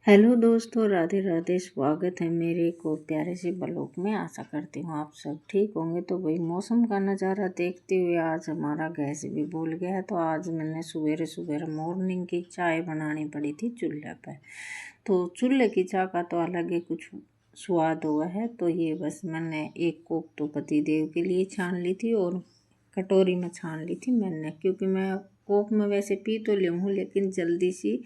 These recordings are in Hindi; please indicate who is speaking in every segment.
Speaker 1: हेलो दोस्तों, राधे राधे। स्वागत है मेरे एक और प्यारे से ब्लॉग में। आशा करती हूँ आप सब ठीक होंगे। तो भाई मौसम का नज़ारा देखते हुए आज हमारा गैस भी भूल गया है, तो आज मैंने सवेरे सवेरे मॉर्निंग की चाय बनानी पड़ी थी चूल्हे पर। तो चूल्हे की चाय का तो अलग ही कुछ स्वाद हुआ है। तो ये बस मैंने एक कोप तो पति देव के लिए छान ली थी और कटोरी में छान ली थी मैंने, क्योंकि मैं कोप में वैसे पी तो ली हूँ लेकिन जल्दी सी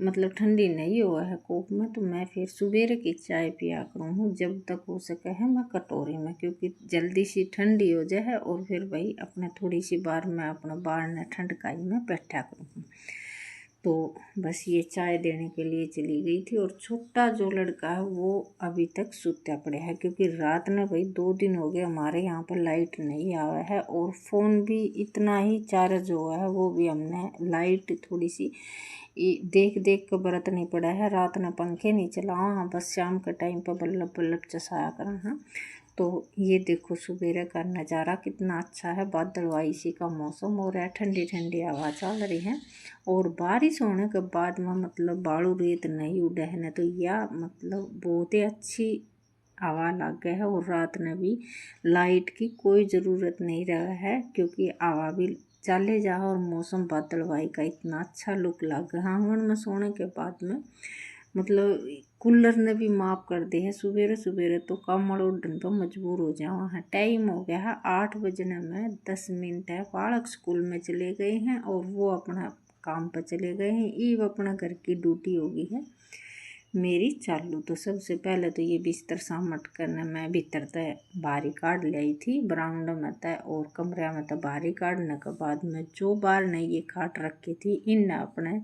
Speaker 1: मतलब ठंडी नहीं हुआ है कोप में। तो मैं फिर सवेरे की चाय पिया करूँ हूँ जब तक हो सके है मैं कटोरी में, क्योंकि जल्दी सी ठंडी हो जाए और फिर भाई अपने थोड़ी सी बार मैं अपना बार ने ठंडकाई में बैठा करूँ। तो बस ये चाय देने के लिए चली गई थी। और छोटा जो लड़का है वो अभी तक सूता पड़ा है, क्योंकि रात में भाई 2 दिन हो गए हमारे यहाँ पर लाइट नहीं आया है और फ़ोन भी इतना ही चार्ज हुआ है, वो भी हमने लाइट थोड़ी सी देख देख कर बरत नहीं पड़ा है। रात में पंखे नहीं चलाओ, हाँ बस शाम के टाइम पर बल्लब बल्लब चसाया करा। हाँ तो ये देखो सुबेरे का नज़ारा कितना अच्छा है। बादलवाई सी का मौसम हो रहा है, ठंडी ठंडी हवा चल रही है। और बारिश होने के बाद में मतलब बालू रेत नहीं उड़े है ना, तो यह मतलब बहुत ही अच्छी हवा लग गया है। और रात में भी लाइट की कोई ज़रूरत नहीं रहा है, क्योंकि हवा भी चले जा और मौसम बादलवाई का इतना अच्छा लुक लग गया। आंगन में सोने के बाद में मतलब कूलर ने भी माफ़ कर दी है। सवेरे सवेरे तो कमर उड़न पर मजबूर हो जाओ है। टाइम हो गया है 8 बजने में 10 मिनट है। बालक स्कूल में चले गए हैं और वो अपना काम पर चले गए हैं। ईव अपना घर की ड्यूटी हो गई है मेरी चालू। तो सबसे पहले तो ये बिस्तर सामट करने मैं भीतर तय बाहरी काट लाई थी बरामदा में तय, और कमरे में तो बाहरी काटने के बाद में जो बाहर ने ये काट रखी थी इन अपने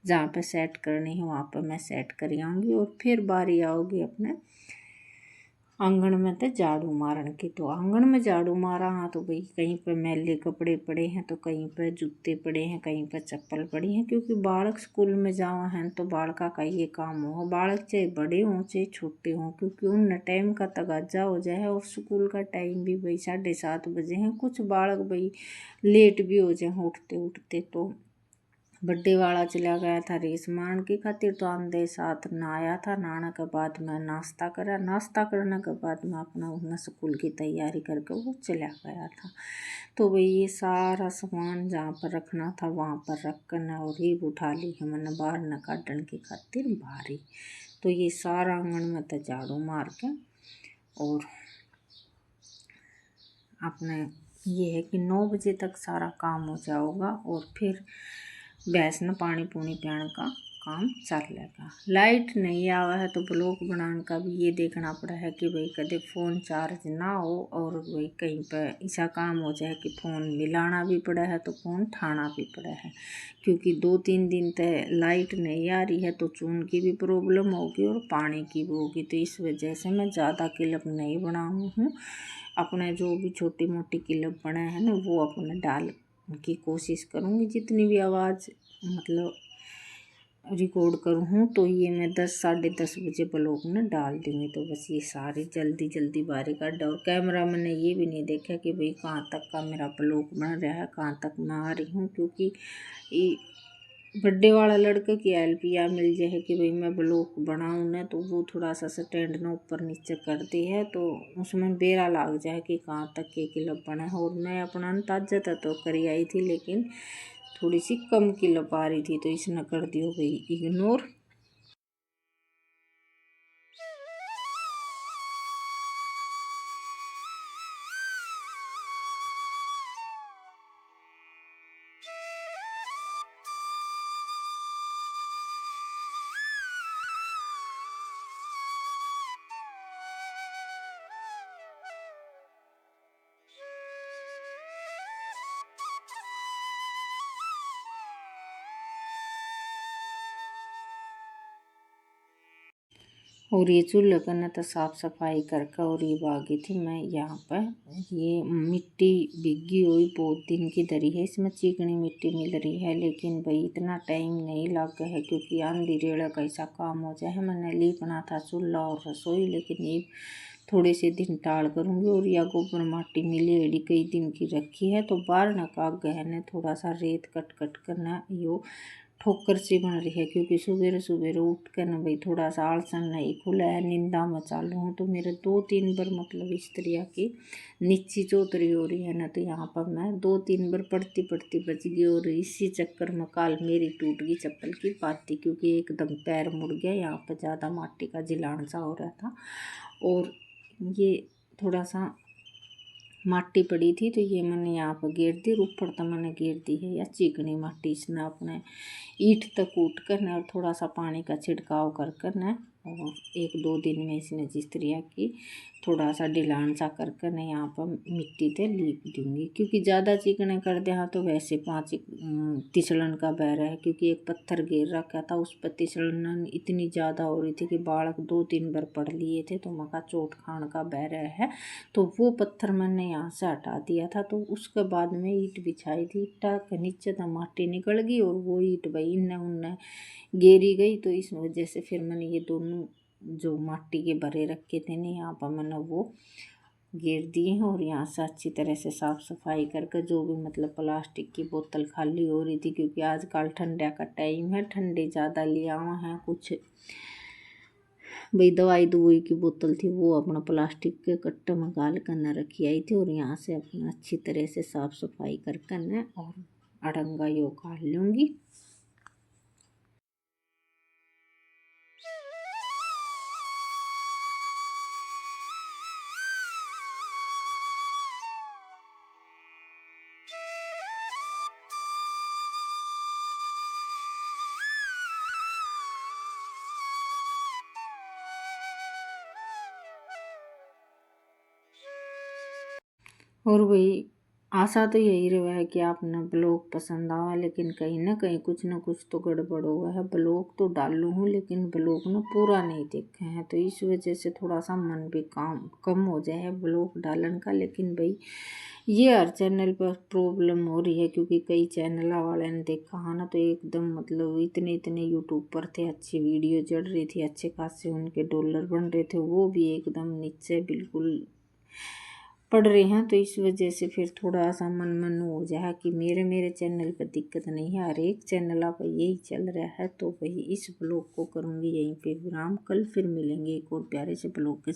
Speaker 1: जहाँ पे सेट करनी है वहाँ पे मैं सेट कर आऊँगी। और फिर बारी आओगी अपने आंगन में तो झाड़ू मारन की। तो आंगन में झाड़ू मारा, हाँ तो भाई कहीं पर मैले कपड़े पड़े हैं, तो कहीं पर जूते पड़े हैं, कहीं पर चप्पल पड़ी हैं, क्योंकि बालक स्कूल में जावा हैं तो बालका का ये काम हो। बालक चाहे बड़े हों चाहे छोटे हों, क्योंकि उन टाइम का तगाजा हो जाए। और स्कूल का टाइम भी भाई 7:30 बजे हैं। कुछ बालक भाई लेट भी हो जाए उठते उठते। तो बर्थडे वाला चला गया था रेस मारने की खातिर, तो आंधे साथ नहाया था। नहाने के बाद मैं नाश्ता करा, नाश्ता करने के बाद मैं अपना उसने स्कूल की तैयारी करके वो चला गया था। तो भाई ये सारा सामान जहाँ पर रखना था वहाँ पर रख कर न और रीब उठा ली है मैंने बाहर न काटने की खातिर भारी। तो ये सारा आंगन में तो झाड़ू मार के और अपने ये है कि 9 बजे तक सारा काम हो जाएगा। और फिर भैंस न पानी पूनी पियाने का काम चलेगा। लाइट नहीं आवा है तो ब्लॉग बनाने का भी ये देखना पड़ा है कि भाई कदे फ़ोन चार्ज ना हो और भाई कहीं पर ऐसा काम हो जाए कि फ़ोन मिलाना भी पड़ा है तो फ़ोन ठाना भी पड़ा है। क्योंकि 2-3 दिन तक लाइट नहीं आ रही है तो चून की भी प्रॉब्लम होगी और पानी की भी होगी। तो इस वजह से मैं ज़्यादा क्लिप नहीं बनाऊँ हूँ। अपने जो भी छोटी मोटी क्लिप बने हैं ना वो अपने डाल की कोशिश करूँगी। जितनी भी आवाज़ मतलब रिकॉर्ड करूँ हूँ तो ये मैं 10-10:30 बजे ब्लॉग में डाल दूँगी। तो बस ये सारी जल्दी जल्दी बारी काट और कैमरा मैंने ये भी नहीं देखा कि भाई कहाँ तक का मेरा ब्लॉग बन रहा है, कहाँ तक मैं आ रही हूँ। क्योंकि बर्थडे वाला लड़के की हेल्प या मिल जाए कि भाई मैं ब्लॉग बनाऊँ ना, तो वो थोड़ा सा स्टैंड ना ऊपर नीचे करती है तो उसमें बेरा लग जाए कि कहाँ तक के क्लिप बना है। और मैं अपना अंदाजा था तो करी आई थी, लेकिन थोड़ी सी कम क्लिप आ रही थी तो इसने कर दी हो गई इग्नोर। और ये चूल्हे का न तो साफ़ सफाई करके और ये बागी थी मैं यहाँ पर। ये मिट्टी भीगी हुई बहुत दिन की धरी है, इसमें चिकनी मिट्टी मिल रही है, लेकिन भाई इतना टाइम नहीं लगा है क्योंकि आंधी रेड़ा कैसा काम हो जाए। मैंने लीपना था चूल्हा और रसोई, लेकिन ये थोड़े से दिन टाल करूँगी। और यह गोबर माटी मिली एडी कई दिन की रखी है, तो बाहर न का गहने थोड़ा सा रेत कट कट करना यो ठोकर सी बन रही है, क्योंकि सवेरे सवेरे उठ कर न भाई थोड़ा सा आलसन नहीं खुला है, निंदा में चालू हूँ। तो मेरे 2-3 बार मतलब इस तरह की नीची चौतरी हो रही है ना, तो यहाँ पर मैं 2-3 बार पढ़ती पढ़ती बच गई। और इसी चक्कर में काल मेरी टूट गई चप्पल की पाती, क्योंकि एकदम पैर मुड़ गया। यहाँ पर ज़्यादा माटी का जिलान सा हो रहा था और ये थोड़ा सा माटी पड़ी थी, तो ये मैंने यहाँ पर घेर दी। ऊपर तो मैंने घेर दी है या चिकनी माटी, इसने अपने ईंट तक कूट कर न और थोड़ा सा पानी का छिड़काव कर कर न, और 1-2 दिन में इसने जिस तरह की थोड़ा सा ढिलान सा कर कर न यहाँ पर मिट्टी से लीप दूँगी। क्योंकि ज़्यादा चिकने कर दे हाँ तो वैसे 5 तिसलन का बह रहा है, क्योंकि एक पत्थर गिर रखा था उस पर तिसलन इतनी ज़्यादा हो रही थी कि बालक 2-3 बार पड़ लिए थे, तो मका चोट खान का बह रहा है। तो वो पत्थर मैंने यहाँ से हटा दिया था, तो उसके बाद में ईंट बिछाई थी। ईंटा के नीचे तो माटी निकल गई और वो ईंट भाई इन्ने उन्ने गेरी गई, तो इस वजह से फिर मैंने ये दोनों जो माटी के भरे रखे थे ना यहाँ पर मैंने वो घेर दिए हैं। और यहाँ से अच्छी तरह से साफ़ सफाई करके जो भी मतलब प्लास्टिक की बोतल खाली हो रही थी, क्योंकि आजकल ठंडा का टाइम है, ठंडे ज़्यादा ले आए हैं। कुछ भाई दवाई दुवाई की बोतल थी वो अपना प्लास्टिक के कट्टे में गाल कर न रखी आई थी। और यहाँ से अपना अच्छी तरह से साफ़ सफाई कर न और अड़ंगा यो काट लूँगी। और वही आशा तो यही रहा है कि आपने ब्लॉग पसंद आवा, लेकिन कहीं ना कहीं कुछ ना कुछ तो गड़बड़ हुआ है। ब्लॉग तो डालू हूँ लेकिन ब्लॉग ना पूरा नहीं देखे हैं, तो इस वजह से थोड़ा सा मन भी कम हो जाए है ब्लॉग डालन का। लेकिन भाई ये हर चैनल पर प्रॉब्लम हो रही है, क्योंकि कई चैनल वाले ने देखा है ना, तो एकदम मतलब इतने इतने यूट्यूब पर थे, अच्छी वीडियो चढ़ रही थी, अच्छे खासे उनके डॉलर बन रहे थे, वो भी एकदम नीचे बिल्कुल पढ़ रहे हैं। तो इस वजह से फिर थोड़ा सा मन हो जाए कि मेरे चैनल पर दिक्कत नहीं है, हर एक चैनल पर यही चल रहा है। तो वही इस ब्लॉग को करूँगी यहीं पे विराम, कल फिर मिलेंगे एक और प्यारे से ब्लॉग के